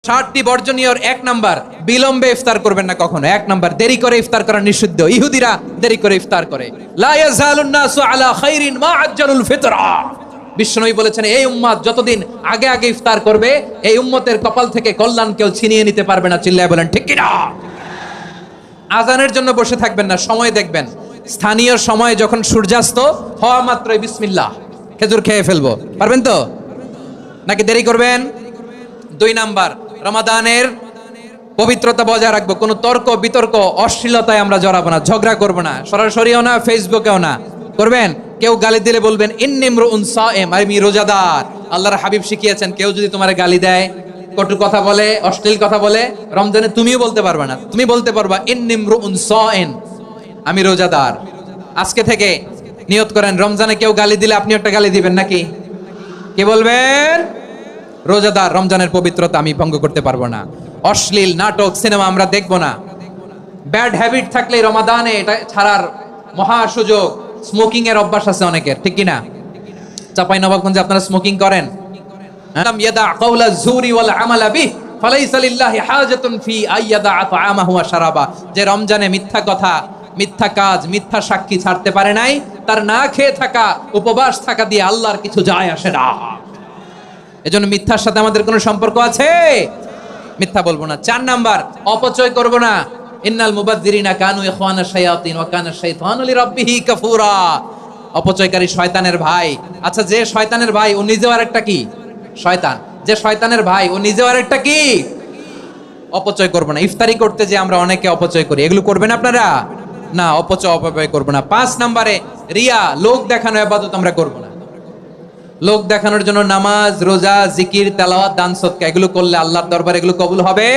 60টি বর্জনীয়র 1 number, বিলম্বে ইফতার করবেন না কখনো। 1 নাম্বার, দেরি করে ইফতার করা নিষিদ্ধ। ইহুদিরা দেরি করে ইফতার করে। লা ইয়াজালুন নাসু আলা খাইরিন মা আজ্জালুল ফিতরা। বিশ্বনবী বলেছেন, এই উম্মত যতদিন আগে আগে ইফতার করবে, এই উম্মতের কপাল থেকে কল্যাণ কেউ ছিনিয়ে নিতে পারবে না। চিল্লায় বলেন ঠিক কি না? আজানের জন্য বসে থাকবেন না, সময় দেখবেন। স্থানীয় সময় যখন সূর্যাস্ত হওয়া মাত্রই বিসমিল্লাহ, খেজুর খেয়ে ফেলবো। পারবেন তো নাকি দেরি করবেন? 2 নাম্বার, রমাদানের পবিত্রতা বজায় রাখবো। কোনো তর্ক বিতর্ক অশ্লীলতায় আমরা জড়াবো না, ঝগড়া করবো না, সরাসরিও না, ফেসবুকেও না। করবেন? কেউ গালি দিলে বলবেন ইন্নিমরুউন সায়েম, আমি রোজাদার। আল্লাহর হাবিব শিখিয়েছেন, কেউ যদি তোমার গালি দেয়, কটু কথা বলে, অশ্লীল কথা বলে, রমজানে তুমিও বলতে পারবে না। তুমি বলতে পারবা ইন্নিমরুউন সায়েম, আমি রোজাদার। আজকে থেকে নিয়ত করেন, রমজানে কেউ গালি দিলে আপনি একটা গালি দিবেন নাকি? কে বলবেন? রোজাদার, রমজানের পবিত্রতা আমি ভঙ্গ করতে পারবো না। অশ্লীল নাটক সিনেমা আমরা দেখবো না। ব্যাড হ্যাবিট থাকলে রমাদানে এটা ছাড়ার মহা সুযোগ। স্মোকিং এর অভ্যাস আছে অনেকের, ঠিক কিনা? চাঁপাইনবাবগঞ্জে আপনারা স্মোকিং করেন? ইয়াদা কাওলা যুরি ওয়াল আমালা বিহি ফালাইসা লিল্লাহি হাজাতুন ফি আইয়াদা তাআমাহু ওয়া শারাবা। যে রমজানে মিথ্যা কথা, মিথ্যা কাজ, মিথ্যা সাক্ষী ছাড়তে পারে নাই, তার না খেয়ে থাকা, উপবাস থাকা দিয়ে আল্লাহর কিছু যায় আসে না। এজন্য মিথ্যার সাথে আমাদের কোনো সম্পর্ক আছে? মিথ্যা বলবো না। 4 নাম্বার, অপচয় করব না। ইন্নাল মুবাযযিরিনা কানু ইখওয়ানা শায়াতিন ওয়া কানা শাইতানু লিরাব্বিহি কাফুরা। অপচয়কারী শয়তানের ভাই। আচ্ছা, যে শয়তানের ভাই ও নিজেও আরেকটা কি? শয়তান। যে শয়তানের ভাই ও নিজেও আরেকটা কি? অপচয় করব না। ইফতারি করতে যে আমরা অনেকে অপচয় করি, এগুলো করবেন আপনারা? না, অপচয় করব না। 5 নম্বরে রিয়া, লোক দেখানো ইবাদত আমরা করব না। লোক দেখানোর জন্য নামাজ, রোজা, জিকির, তেলাওয়াত, দান সদকা এগুলো করলে আল্লাহর দরবারে এগুলো কবুল হবে?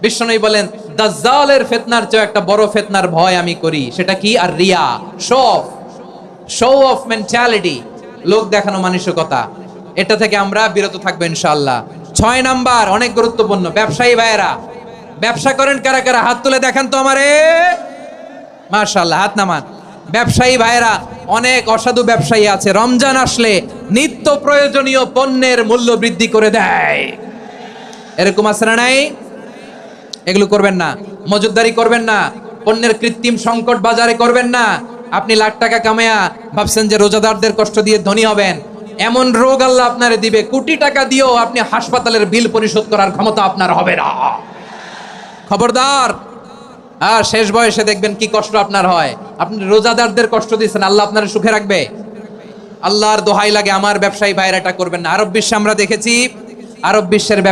বিশ্বনবী বলেন, দাজ্জালের ফিতনার চেয়ে একটা বড় ফিতনার ভয় আমি করি। সেটা কি? আর রিয়া, শো অফ মেন্টালিটি, লোক দেখানো মানসিকতা। এটা থেকে আমরা বিরত থাকবো ইনশাআল্লাহ। 6 নাম্বার, অনেক গুরুত্বপূর্ণ। ব্যবসায়ী ভাইয়েরা, ব্যবসা করেন কারা কারা? হাত তুলে দেখান তো আমারে। মাশাআল্লাহ, হাত নামান। ব্যবসায়ী ভাইয়েরা, অনেক অসাধু ব্যবসায়ী আছে, রমজান আসলে নিত্য প্রয়োজনীয় পণ্যের মূল্য বৃদ্ধি করে দেয়। এরকম আছে না নাই? এগুলো করবেন না। মজুদদারি করবেন না। পণ্যের কৃত্রিম সংকট বাজারে করবেন না। আপনি লাখ টাকা কামায়া ভাবছেন যে রোজাদারদের কষ্ট দিয়ে ধনী হবেন। এমন রোগ আল্লাহ আপনারে দিবে, কোটি টাকা দিয়েও আপনি হাসপাতালের বিল পরিশোধ করার ক্ষমতা আপনার হবে না। খবরদার। আর শেষ বয়সে দেখবেন কি কষ্ট আপনার হয়। আপনি রোজাদারদের কষ্ট দিচ্ছেন, আল্লাহ আপনার সুখে রাখবে? আল্লাহর দোহাই লাগে, আমার ব্যবসায়ী ভাইরা এটা করবেন না। আরব বিশ্বে আমরা দেখেছি, আরব বিশ্বের ব্যবসা